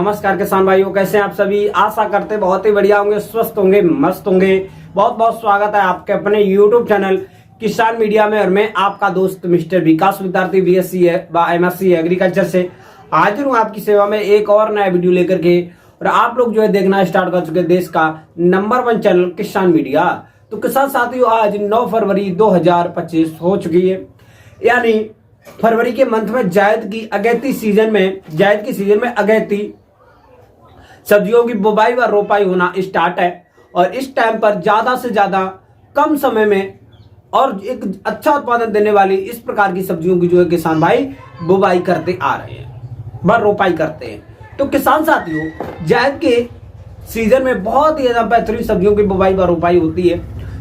नमस्कार किसान भाइयों, कैसे हैं आप सभी। आशा करते बहुत ही बढ़िया होंगे, स्वस्थ होंगे, मस्त होंगे। बहुत बहुत स्वागत है आपके अपने YouTube चैनल किसान मीडिया में। और मैं आपका दोस्त मिस्टर विकास विद्यार्थी BSc MSc एग्रीकल्चर से हाजिर हूँ आपकी सेवा में एक और नया वीडियो लेकर के। और आप लोग जो है देखना स्टार्ट कर चुके देश का नंबर 1 चैनल किसान मीडिया। तो किसान साथियों, आज 9 फरवरी 2025 हो चुकी है, यानी फरवरी के मंथ में जायद की सीजन में अगैती सब्जियों की बुवाई व रोपाई होना स्टार्ट है। और इस टाइम पर ज्यादा से ज्यादा कम समय में और एक अच्छा उत्पादन देने वाली इस प्रकार की सब्जियों की जो है किसान भाई बुवाई करते आ रहे हैं व रोपाई करते हैं। तो किसान साथियों, जायद के सीजन में बहुत ही ज्यादा बेहतरीन सब्जियों की बुवाई व रोपाई होती है,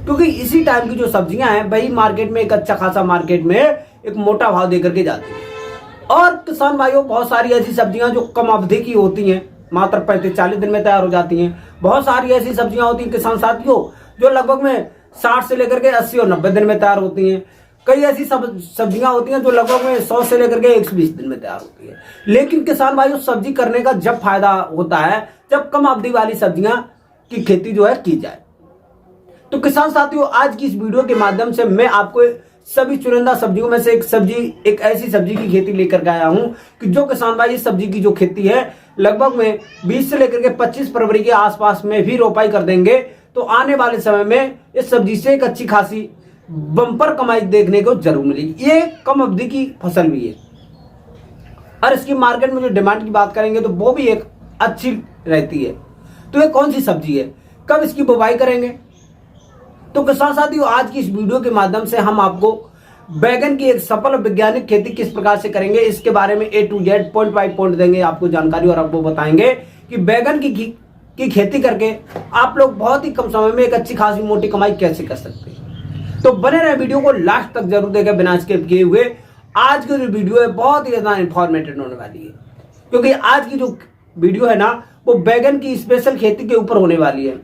क्योंकि इसी टाइम की जो सब्जियां हैं वही मार्केट में एक अच्छा खासा मार्केट में एक मोटा भाव देकर के जाती है। और किसान भाइयों, बहुत सारी ऐसी सब्जियां जो कम अवधि की होती हैं, मात्र 35-40 दिन में तैयार हो जाती हैं। बहुत सारी ऐसी सब्जियां होती हैं किसान साथियों जो लगभग में 60 से लेकर के 80 और 90 दिन में तैयार होती हैं। कई ऐसी सब्जियां होती हैं जो लगभग में 100 से लेकर के 120 दिन में तैयार होती है। लेकिन किसान भाइयों, सब्जी करने का जब फायदा होता है जब कम अवधि वाली सब्जियां की खेती जो है की जाए। तो किसान साथियों, आज की इस वीडियो के माध्यम से मैं आपको सभी चुनिंदा सब्जियों में से एक ऐसी सब्जी की खेती लेकर के आया हूं कि जो किसान भाई इस सब्जी की जो खेती है लगभग में 20 से लेकर के 25 फरवरी के आसपास में भी रोपाई कर देंगे। तो आने वाले समय में इस सब्जी से एक अच्छी खासी बम्पर कमाई देखने को जरूर मिलेगी। ये कम अवधि की फसल भी है और इसकी मार्केट में जो डिमांड की बात करेंगे तो वो भी एक अच्छी रहती है। तो ये कौन सी सब्जी है, कब इसकी बुवाई करेंगे? तो किसान साथियों, आज की इस वीडियो के माध्यम से हम आपको बैगन की एक सफल वैज्ञानिक खेती किस प्रकार से करेंगे इसके बारे में A to Z point by point देंगे आपको जानकारी। और आपको बताएंगे कि बैगन की खेती करके आप लोग बहुत ही कम समय में एक अच्छी खासी मोटी कमाई कैसे कर सकते हैं। तो बने रहे, वीडियो को लास्ट तक जरूर देखें बिना स्किप किए हुए। आज की जो वीडियो है बहुत ही ज्यादा इंफॉर्मेटिव होने वाली है, क्योंकि आज की जो वीडियो है ना वो बैगन की स्पेशल खेती के ऊपर होने वाली है।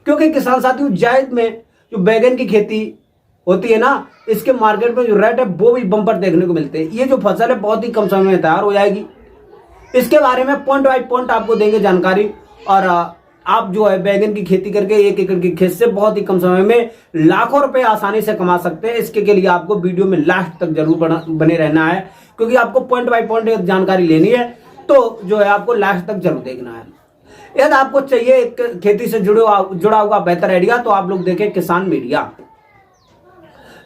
क्योंकि किसान साथियों, जायद में जो बैगन की खेती होती है ना, इसके मार्केट में जो रेट है वो भी बम्पर देखने को मिलते हैं। ये जो फसल है बहुत ही कम समय में तैयार हो जाएगी। इसके बारे में पॉइंट बाय पॉइंट आपको देंगे जानकारी। और आप जो है बैगन की खेती करके 1 एकड़ की खेत से बहुत ही कम समय में लाखों रुपए आसानी से कमा सकते हैं। इसके लिए आपको वीडियो में लास्ट तक जरूर बने रहना है, क्योंकि आपको पॉइंट बाय पॉइंट जानकारी लेनी है। तो जो है आपको लास्ट तक जरूर देखना है। यदि आपको चाहिए एक खेती से जुड़ा हुआ बेहतर आइडिया तो आप लोग देखें किसान मीडिया।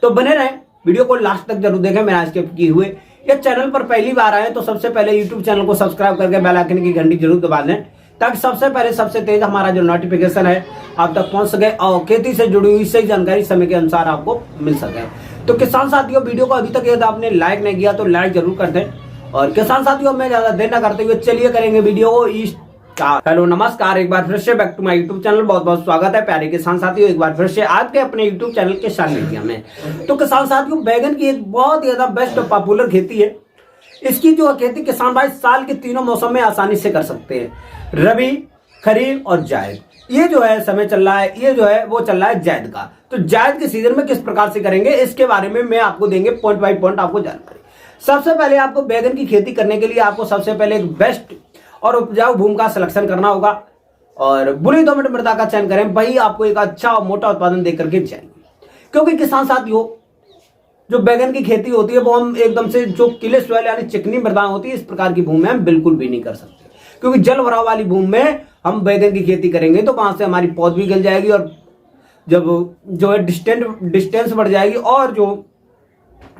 तो बने रहें, वीडियो को लास्ट तक जरूर देखें बिना स्किप किए हुए। ये चैनल पर पहली बार आए तो सबसे पहले YouTube चैनल को सब्सक्राइब करके बेल आइकन की घंटी जरूर दबा दें, ताकि सबसे पहले सबसे तेज हमारा जो नोटिफिकेशन है आप तक पहुंच सके और खेती से जुड़ी हुई सही जानकारी समय के अनुसार आपको मिल सके। तो किसान साथियों, वीडियो को अभी तक यदि आपने लाइक नहीं किया तो लाइक जरूर कर दें। और किसान साथियों, मैं ज्यादा देर न करते हुए चलिए करेंगे वीडियो को। हेलो नमस्कार, एक बार फिर से back to my YouTube channel. बहुत बहुत स्वागत है प्यारे किसान साथियों एक बार फिर से आपके अपने यूट्यूब चैनल किसान मीडिया में। तो किसान साथियों, बैगन की एक बहुत ज्यादा बेस्ट और पॉपुलर खेती है। इसकी जो खेती किसान भाई साल के तीनों मौसम में आसानी से कर सकते हैं, रबी, खरीफ और जायद। ये जो है समय चल रहा है, ये जो है वो चल रहा है जायद का। तो जायद के सीजन में किस प्रकार से करेंगे इसके बारे में मैं आपको देंगे पॉइंट बाय पॉइंट आपको जानकारी। सबसे पहले आपको बैगन की खेती करने के लिए आपको सबसे पहले एक बेस्ट और उपजाऊ भूमि का सिलेक्शन करना होगा और बुरी दोमट मृदा का चयन करें, वही आपको एक अच्छा और मोटा उत्पादन देकर के जाएंगे। क्योंकि किसान साथियों, जो बैगन की खेती होती है वो हम एकदम से जो क्ले सॉइल यानी चिकनी मृदा होती है इस प्रकार की भूमि में हम बिल्कुल भी नहीं कर सकते। क्योंकि जल भराव वाली भूमि में हम बैगन की खेती करेंगे तो वहां से हमारी पौध भी गल जाएगी और जब जो है डिस्टेंस बढ़ जाएगी और जो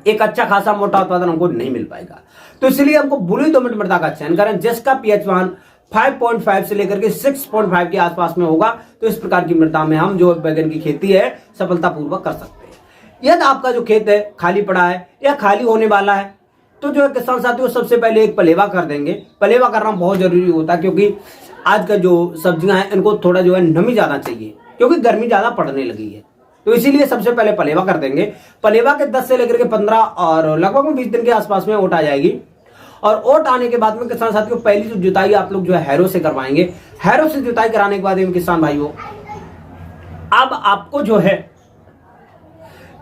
एक अच्छा खासा मोटा उत्पादन हमको नहीं मिल पाएगा। तो इसलिए हमको बुरी दोमट मृदा का चयन करें जिसका pH मान 5.5 से लेकर के 6.5 के आसपास में होगा। तो इस प्रकार की मृदा में हम जो बैगन की खेती है सफलतापूर्वक कर सकते हैं। यदि आपका जो खेत है खाली पड़ा है या खाली होने वाला है तो जो है किसान साथियों सबसे पहले एक पलेवा कर देंगे। पलेवा करना बहुत जरूरी होता है, क्योंकि आज का जो सब्जियां हैं इनको थोड़ा जो है नमी ज्यादा चाहिए, क्योंकि गर्मी ज्यादा पड़ने लगी है। तो इसीलिए सबसे पहले पलेवा कर देंगे। पलेवा के 10 से लेकर के 15 और लगभग 20 दिन के आसपास में ओट आ जाएगी। और ओट आने के बाद में किसान साथियों पहली जो जुताई आप लोग जो है हैरो से करवाएंगे। हैरो से जुताई कराने के बाद में किसान भाइयों अब आपको जो है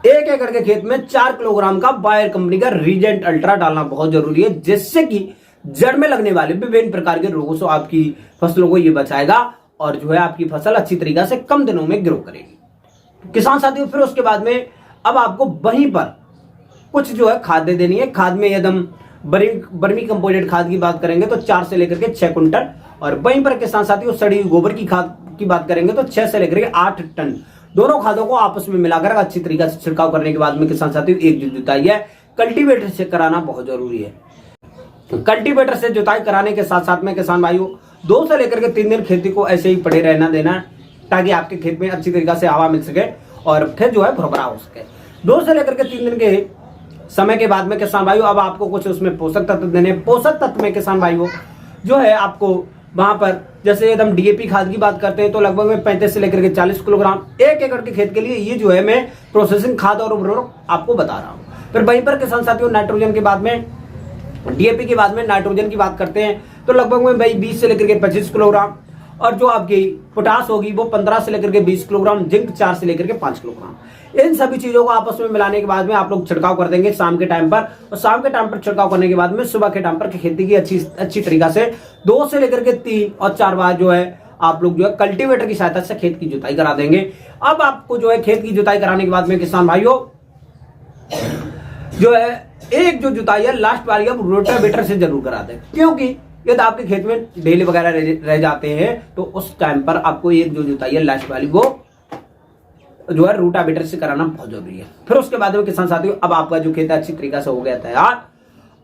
1 एकड़ के खेत में 4 किलोग्राम का बायर कंपनी का रीजेंट अल्ट्रा डालना बहुत जरूरी है, जिससे कि जड़ में लगने वाले विभिन्न प्रकार के रोगों से आपकी फसलों को ये बचाएगा और जो है आपकी फसल अच्छी तरीके से कम दिनों में ग्रो करेगी। किसान साथियों फिर उसके बाद में अब आपको वहीं पर कुछ जो है खाद देनी है। खाद में एकदम बर्मी कंपोजिट खाद की बात करेंगे तो 4 से लेकर के 6 कुंटल, और वहीं पर किसान साथियों सड़ी गोबर की खाद की बात करेंगे तो 6 से लेकर के 8 टन। दोनों खादों को आपस में मिलाकर अच्छी तरीके से छिड़काव करने के बाद में किसान साथियों एक जो जुताई है कल्टीवेटर से कराना बहुत जरूरी है। कल्टीवेटर से जुताई कराने के साथ साथ में किसान भाइयों 2 से लेकर के 3 दिन खेती को ऐसे ही पड़े रहना देना है, ताकि आपके खेत में अच्छी तरीके से हवा मिल सके और खेत जो है भुरभुरा हो सके। 2 से लेकर के 3 दिन के समय के बाद में किसान भाइयों अब आपको कुछ उसमें पोषक तत्व देने। पोषक तत्व में किसान भाइयों जो है आपको वहां पर जैसे एकदम डीएपी खाद की बात करते हैं तो लगभग में 35 से लेकर के 40 किलोग्राम 1 एकड़ के खेत के लिए, ये जो है मैं प्रोसेसिंग खाद और उर्वरक आपको बता रहा हूं। फिर वहीं पर किसान साथियों नाइट्रोजन के बाद में डीएपी के बाद में नाइट्रोजन की बात करते हैं तो लगभग में भाई 20 से लेकर के 25 किलोग्राम, और जो आपकी पोटास होगी वो 15 से लेकर के 20 किलोग्राम, जिंक 4 से लेकर के 5 किलोग्राम। इन सभी चीजों को आपस में मिलाने के बाद में आप लोग छिड़काव कर देंगे शाम के टाइम पर, और शाम के टाइम पर छिड़काव करने के बाद में सुबह के टाइम पर खेती की अच्छी तरीका से 2 से लेकर के 3 और 4 बार जो है आप लोग जो है कल्टीवेटर की सहायता से खेत की जुताई करा देंगे। अब आपको जो है खेत की जुताई कराने के बाद में किसान भाइयों जो है एक जो जुताई है लास्ट वाली अब रोटावेटर से जरूर करा दें, क्योंकि यदि आपके खेत में ढेले वगैरह रह जाते हैं तो उस टाइम पर आपको एक जो जुताई है लास्ट वाली वो जो है रोटावेटर से कराना बहुत जरूरी है। फिर उसके बाद में किसान साथियों अब आपका जो खेत है अच्छी तरीके से हो गया तैयार।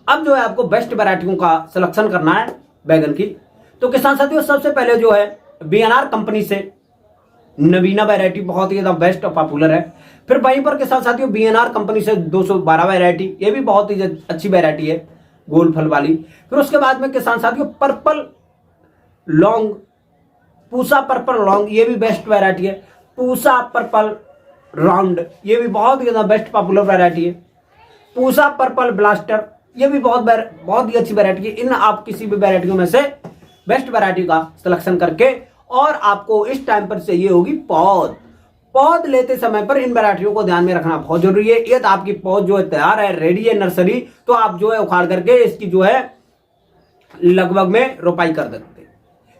अब जो है आपको बेस्ट वैरायटियों का सिलेक्शन करना है बैगन की। तो किसान साथियों सबसे पहले जो है बीएनआर कंपनी से नवीना वैरायटी बहुत ही ज्यादा बेस्ट और पॉपुलर है। फिर वहीं पर किसान साथियों बीएनआर कंपनी से 212 वैरायटी, ये भी बहुत ही अच्छी वैरायटी है गोल फल वाली। फिर उसके बाद में किसान साथियों purple long, Pusa purple long, ये भी बेस्ट वैरायटी है। पूसा पर्पल राउंड, ये भी बहुत ही ज्यादा बेस्ट पॉपुलर वैरायटी है। पूसा पर्पल ब्लास्टर, ये भी बहुत ही अच्छी वैरायटी है। इन आप किसी भी वैरायटियों में से बेस्ट वैरायटी का सिलेक्शन करके, और आपको इस टाइम पर चाहिए होगी पौध लेते समय पर इन वैरायटियों को ध्यान में रखना बहुत जरूरी है। ये तो आपकी पौध जो है तैयार है, रेडी है नर्सरी, तो आप जो है उखाड़ करके इसकी जो है लगभग में रोपाई कर देते हैं,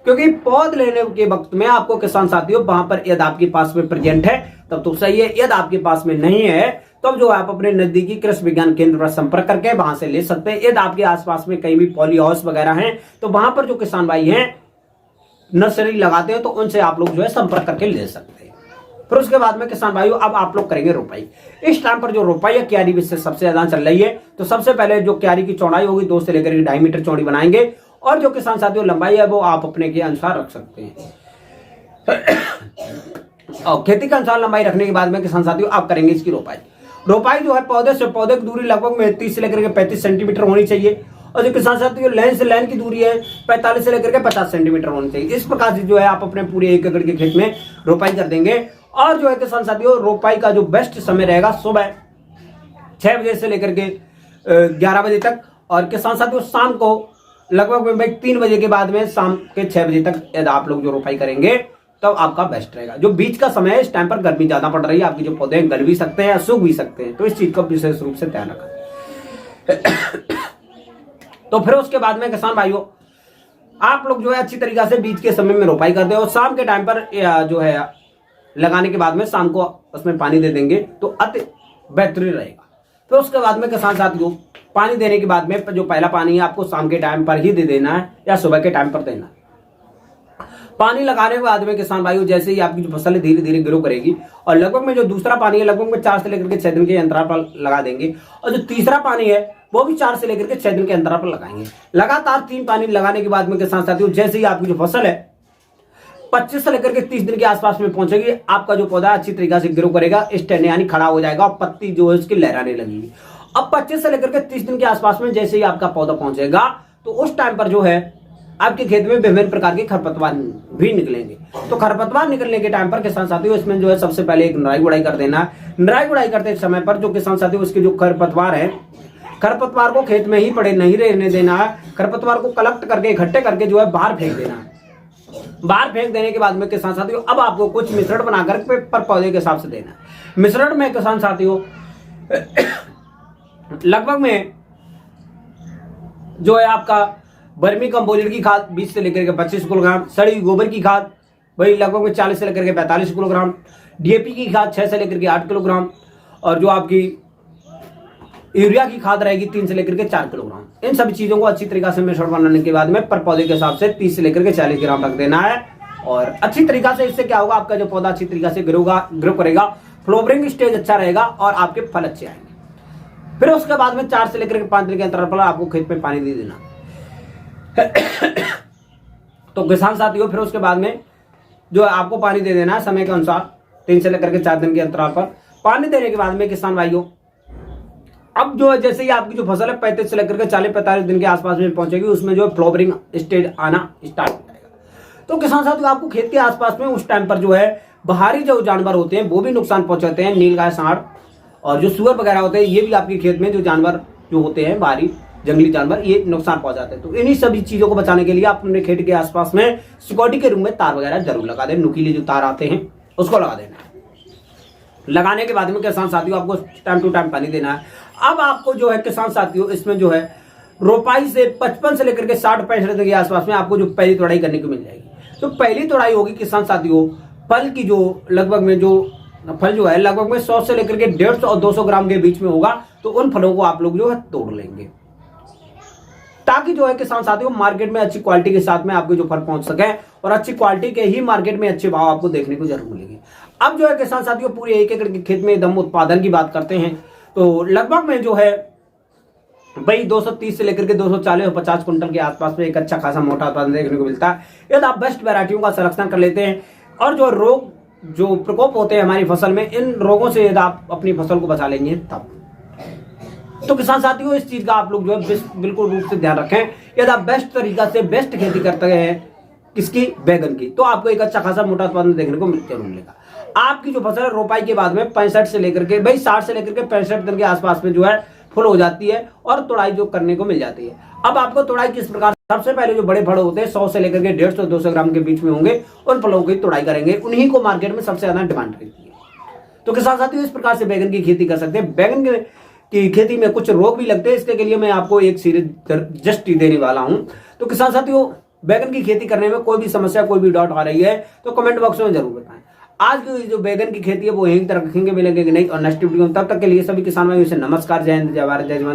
क्योंकि पौध लेने के वक्त में आपको किसान साथियों वहां पर यदि आपके पास में प्रेजेंट है तब तो सही है, यदि आपके पास में नहीं है तब जो आप अपने नजदीकी कृषि विज्ञान केंद्र पर संपर्क करके वहां से ले सकते हैं। यदि आपके आसपास में कहीं भी पॉली हाउस वगैरह हैं तो वहां पर जो किसान भाई हैं नर्सरी लगाते हैं तो उनसे आप लोग जो है संपर्क करके ले सकते हैं। फिर उसके बाद में किसान भाइयों अब आप लोग करेंगे रोपाई। इस टाइम पर जो रोपाई है क्यारी बीज से सबसे ज्यादा चल रही है, तो सबसे पहले जो क्यारी की चौड़ाई होगी 2 से लेकर 2.5 मीटर चौड़ी बनाएंगे, और जो किसान साथियों लंबाई है वो आप अपने के अनुसार रख सकते हैं। और खेती के अनुसार लंबाई रखने के बाद में किसान साथियों आप करेंगे इसकी रोपाई जो है पौधे से पौधे की दूरी लगभग में 30 से लेकर के 35 सेंटीमीटर होनी चाहिए, और जो किसान साथियों लाइन से लाइन की दूरी है 45 से लेकर के 50 सेंटीमीटर होनी चाहिए। इस प्रकार से जो है आप अपने पूरे 1 एकड़ के खेत में रोपाई कर देंगे। और जो है किसान साथियों रोपाई का जो बेस्ट समय रहेगा सुबह 6 बजे से लेकर के 11 बजे तक, और किसान साथियों शाम को लगभग 3 बजे के बाद में शाम के 6 बजे तक यदि आप लोग जो रोपाई करेंगे तब तो आपका बेस्ट रहेगा। जो बीच का समय है इस टाइम पर गर्मी ज्यादा पड़ रही है, आपके जो पौधे गल भी सकते हैं सूख भी सकते हैं, तो इस चीज का विशेष रूप से ध्यान रखें। तो फिर उसके बाद में किसान भाइयों आप लोग जो है अच्छी तरीके से बीच के समय में रोपाई करते हैं, और शाम के टाइम पर जो है लगाने के बाद में शाम को उसमें पानी दे देंगे तो अति बेहतरीन रहेगा। फिर उसके बाद में किसान साथियों पानी देने के बाद में जो पहला पानी है आपको शाम के टाइम पर ही दे देना है या सुबह के टाइम पर देना है। पानी लगाने के बाद में किसान भाइयों जैसे ही आपकी जो फसल है धीरे धीरे ग्रो करेगी, और लगभग में जो दूसरा पानी है लगभग में 4 से लेकर के 6 दिन के अंतराल पर लगा देंगे, और जो तीसरा पानी है वो भी 4 से लेकर के 6 दिन के अंतराल पर लगाएंगे। लगातार 3 पानी लगाने के बाद में किसान साथियों जैसे ही आपकी जो फसल है 25 से लेकर के 30 दिन के आसपास में पहुंचेगी, आपका जो पौधा अच्छी तरीके से ग्रो करेगा, स्टैंड यानी खड़ा हो जाएगा, और पत्ती जो है उसकी लहराने लगेगी। अब 25 से लेकर के 30 दिन के आसपास में जैसे ही आपका पौधा पहुंचेगा तो उस टाइम पर जो है आपके खेत में विभिन्न प्रकार के खरपतवार भी निकलेंगे। तो खरपतवार निकलने के टाइम पर किसान साथियों इसमें जो है सबसे पहले एक निराई गुड़ाई कर देना है। निराई गुड़ाई करते समय पर जो किसान साथियों उसके जो खरपतवार है, खरपतवार को खेत में ही पड़े नहीं रहने देना है, खरपतवार को कलेक्ट करके इकट्ठे करके जो है बाहर फेंक देना है। बाहर फेंक देने के बाद में किसान साथियों अब आपको कुछ मिश्रण बनाकर पर पौधे के हिसाब से देना है। मिश्रण में किसान साथियों लगभग में जो है आपका वर्मी कंपोजिट की खाद 20 से लेकर के 25 किलोग्राम, सड़ी हुई गोबर की खाद वही लगभग में 40 से लेकर के 45 किलोग्राम, डीएपी की खाद 6 से लेकर के 8 किलोग्राम, और जो आपकी यूरिया की खाद रहेगी 3 से लेकर के 4 किलोग्राम। इन सभी चीजों को अच्छी तरीके से मिश्रण बनाने के बाद में पर पौधे के हिसाब से 30 से लेकर के 40 ग्राम रख देना है। और अच्छी तरीका से इससे क्या होगा, आपका जो पौधा अच्छी तरीके से ग्रो करेगा, फ्लावरिंग स्टेज अच्छा रहेगा और आपके फल अच्छे आएंगे। फिर उसके बाद में 4 से लेकर के 5 दिन के अंतराल पर आपको खेत में पानी दे देना। तो किसान साथियों, फिर उसके बाद में जो आपको पानी दे देना है समय के अनुसार 3 से लेकर के 4 दिन के अंतराल पर। पानी देने के बाद में किसान भाइयों, अब जो है जैसे ही आपकी जो फसल है 35 से लेकर के 40-45 दिन के आसपास में पहुंचेगी, उसमें जो है फ्लावरिंग स्टेज आना स्टार्ट हो जाएगा। तो किसान साथियों, आपको खेत के आसपास में उस टाइम पर जो है बाहरी जो जानवर होते हैं वो भी नुकसान पहुंचाते हैं, नीलगाय, सांड और जो सुअर वगैरह होते हैं, ये भी आपके खेत में जो जानवर जो होते हैं बाहरी जंगली जानवर, ये नुकसान पहुंचाते हैं। तो इन्हीं सभी चीजों को बचाने के लिए आप अपने खेत के आसपास में सिक्योरिटी के रूम में तार वगैरह जरूर लगा दें, नुकीले जो तार आते हैं उसको लगा देना है। लगाने के बाद में किसान साथियों आपको टाइम टू टाइम पानी देना है। अब आपको जो है किसान साथियों, इसमें जो है रोपाई से 55 से लेकर के 60-65 दिन के आसपास में आपको जो पहली तोड़ाई करने को मिल जाएगी। तो पहली तोड़ाई होगी किसान साथियों, फल की जो लगभग में जो फल जो है लगभग में 100 से लेकर के 150 और 200 ग्राम के बीच में होगा। तो उन फलों को आप लोग जो है तोड़ लेंगे, ताकि जो है किसान साथियों मार्केट में अच्छी क्वालिटी के साथ में आपके जो फल पहुंच सके, और अच्छी क्वालिटी के ही मार्केट में अच्छे भाव आपको देखने को जरूर मिलेंगे। अब जो है किसान साथियों, पूरे 1 एकड़ के खेत में एकदम उत्पादन की बात करते हैं तो लगभग में जो है भाई 230 से लेकर के 240 और 50 कुंटल के आसपास में एक अच्छा खासा मोटा उत्पादन देखने को मिलता है, यदि आप बेस्ट वैरायटियों का सिलेक्शन कर लेते हैं। और जो रोग जो प्रकोप होते हैं हमारी फसल में, इन रोगों से यदि आप अपनी फसल को बचा लेंगे तब। तो किसान साथियों, इस चीज का आप लोग जो है बिल्कुल रूप से ध्यान रखें। यदि आप बेस्ट तरीका से बेस्ट खेती करते हैं किसकी, बैगन की, तो आपको एक अच्छा खासा मोटा उत्पादन देखने को जरूर मिलेगा। आपकी जो फसल है रोपाई के बाद में 65 से लेकर के भाई 60 से लेकर के 65 दिन के आसपास में जो है फुल हो जाती है और तोड़ाई जो करने को मिल जाती है। अब आपको तोड़ाई किस प्रकार, सबसे पहले जो बड़े फल होते हैं 100 से लेकर के 150-200 ग्राम के बीच में होंगे, उन फलों की तोड़ाई करेंगे, उन्हीं को मार्केट में सबसे ज्यादा डिमांड रहती है। तो किसान साथियों, इस प्रकार से बैगन की खेती कर सकते हैं। बैगन की खेती में कुछ रोग भी लगते हैं, इसके लिए मैं आपको एक सीरीज जस्ट देने वाला हूं। तो किसान साथियों, बैगन की खेती करने में कोई भी समस्या, कोई भी डाउट आ रही है तो कमेंट बॉक्स में जरूर बताएं। आज की जो बैगन की खेती है वो यहीं तक रखेंगे, मिलेंगे कि नहीं, और नेक्स्ट वीडियो। तब तक के लिए सभी किसान भाइयों से नमस्कार, जय हिंद, जय भारत, जय जवान।